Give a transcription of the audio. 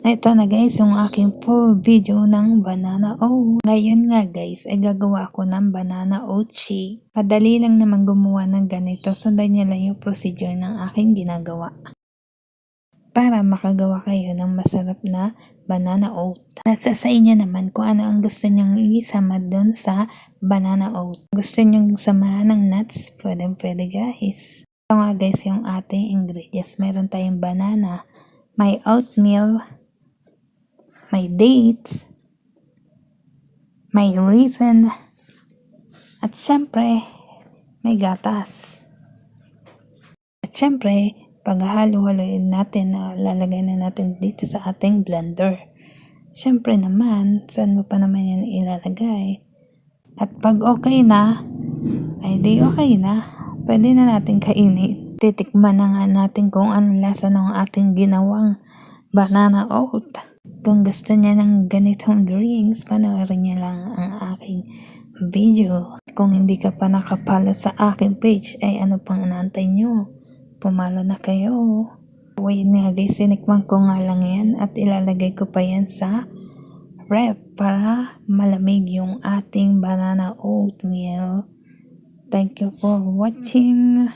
Ito na guys yung aking full video ng banana oat. Ngayon nga guys ay gagawa ako ng banana oat shake. Madali lang naman gumawa ng ganito. Sundan niyo lang yung procedure ng aking ginagawa. Para makagawa kayo ng masarap na banana oat. Nasa sa inyo naman kung ano ang gusto nyong isama dun sa banana oat. Gusto nyong samahan ng nuts? Pwede guys. Ito nga guys yung ating ingredients. Meron tayong banana, may oatmeal, may dates, may raisin, at syempre, may gatas. At syempre, paghahalo-haloin natin na lalagay na natin dito sa ating blender. Syempre naman, saan mo pa naman yan ilalagay? At pag okay na, ay di okay na. Pwede na natin kainin. Titikman na nga natin kung ano lasa ng ating ginawang banana oat. Kung gusto niya ng ganitong drinks, panoorin niya lang ang aking video. Kung hindi ka pa nakapalo sa aking page, ay ano pang inaantay nyo? Pumalo na kayo. Wait nga guys, sinikman ko nga lang yan at ilalagay ko pa yan sa ref para malamig yung ating banana oatmeal. Thank you for watching.